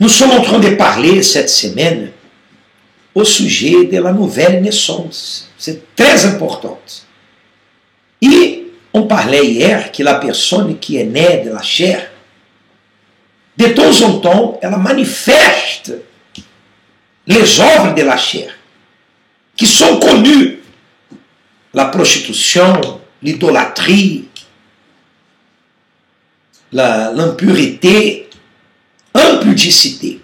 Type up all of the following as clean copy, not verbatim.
Nous sommes en train de parler cette semaine au sujet de la nouvelle naissance. C'est très important. Et on parlait hier que la personne qui est née de la chair, de temps en temps, elle manifeste les œuvres de la chair, qui sont connues. La prostitution, l'idolâtrie, l'impureté, impudicité,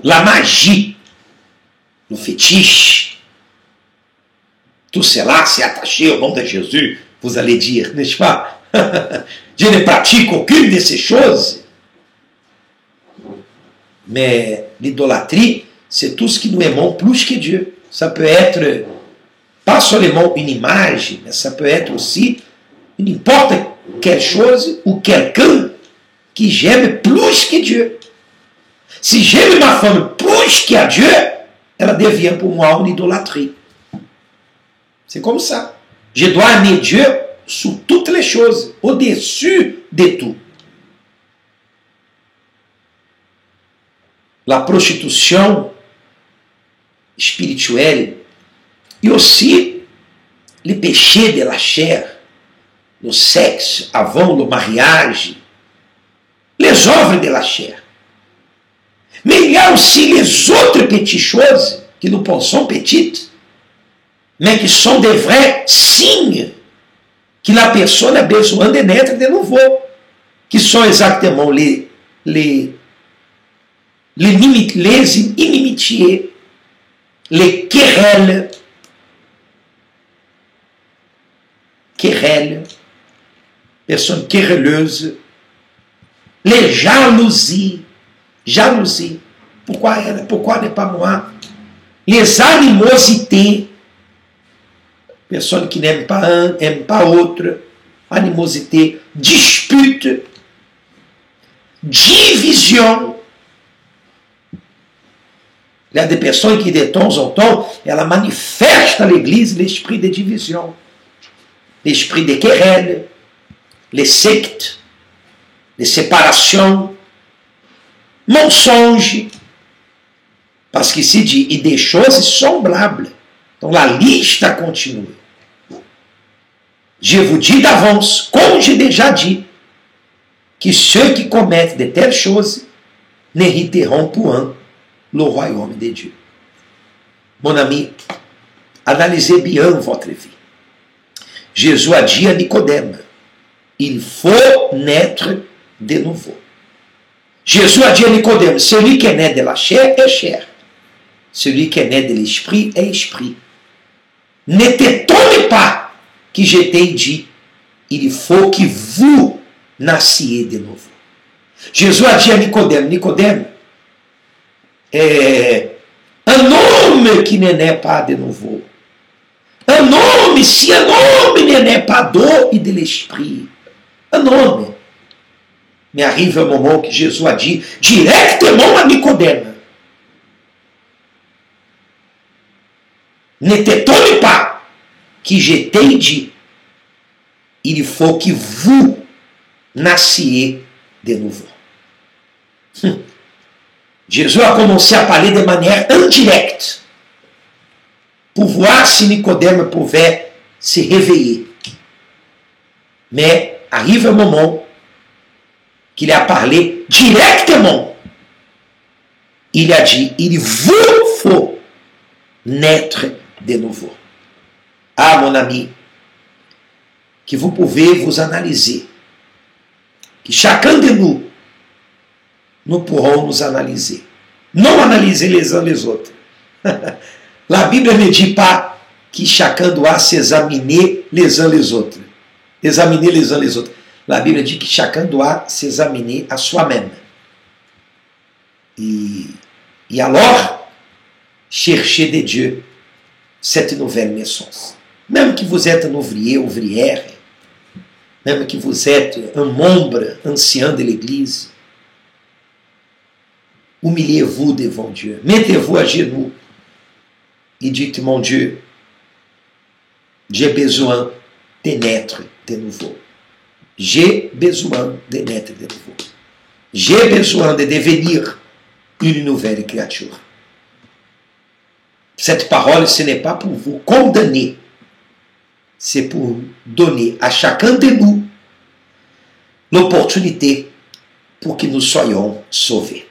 la magie, le fétiche. Tout cela s'est attaché au nom de Jésus, vous allez dire, n'est-ce pas? Je ne pratique aucune de ces choses. Mais l'idolâtrie, c'est tout ce qui nous aimons plus que Dieu. Ça peut être pas seulement une image, mais ça peut être aussi n'importe quelle chose ou quelqu'un que j'aime plus que Dieu. Si j'aime ma femme plus que Dieu, elle devient pour moi une idolâtrie. C'est comme ça. Je dois aimer Dieu sur toutes les choses, au-dessus de tout. La prostitution spirituelle et aussi les péchés de la chair, le sexe avant le mariage, les œuvres de la chair. Mais il y a aussi les autres petites choses que nous pensons petites, mais qui sont des vrais signes que la personne a besoin de naître de nouveau, qui sont exactement les inimitiés, les querelles, personnes querelleuses, les jalousies, pourquoi elle, pourquoi n'est pas moi, les animosités, personnes qui n'aiment pas un, n'aiment pas l'autre, animosité, dispute, division. Il y a des personnes qui de temps en temps, elles manifestent à l'église l'esprit de division, l'esprit de querelle, les sectes, les séparations, mensonges. Parce qu'ici dit, et des choses semblables. Donc la liste a continué. Je vous dis d'avance, comme j'ai déjà dit, que ceux qui commettent de telles choses n'hériteront point le royaume de Dieu. Mon ami, analysez bien votre vie. Jésus a dit à Nicodème, il faut naître de nouveau. Jésus a dit à Nicodème, celui qui est né de la chair est chair. Celui qui est né de l'esprit est esprit. Ne t'étonne pas que je t'ai dit, il faut que vous nassiez de nouveau. Jésus a dit à Nicodème, Nicodème, un homme qui ne naît pas de nouveau, un homme, si un homme ne naît pas d'eau et de l'esprit, un homme. Mais arrive un moment que Jésus a dit directement à Nicodème, ne t'étonne pas que je t'ai dit, il faut que vous nassiez de nouveau. Jésus a commencé à parler de manière indirecte pour voir si Nicodème pouvait se réveiller. Mais arrive un moment qu'il a parlé directement. Il a dit, il vous faut naître de nouveau. Ah, mon ami, que vous pouvez vous analyser. Que chacun de nous pourrons nous analyser. Non analyser les uns les autres. La Bible ne dit pas que chacun doit s'examiner les uns les autres. Examiner les uns les autres. La Bible dit que chacun doit s'examiner à soi-même. Et alors, chercher de Dieu cette nouvelle naissance. Même que vous êtes un ouvrier, ouvrière, même que vous êtes un membre ancien de l'Église, humiliez-vous devant Dieu. Mettez-vous à genoux et dites, mon Dieu, j'ai besoin de naître de nouveau. J'ai besoin de naître de nouveau. J'ai besoin de devenir une nouvelle créature. Cette parole, ce n'est pas pour vous condamner, c'est pour donner à chacun de nous l'opportunité pour que nous soyons sauvés.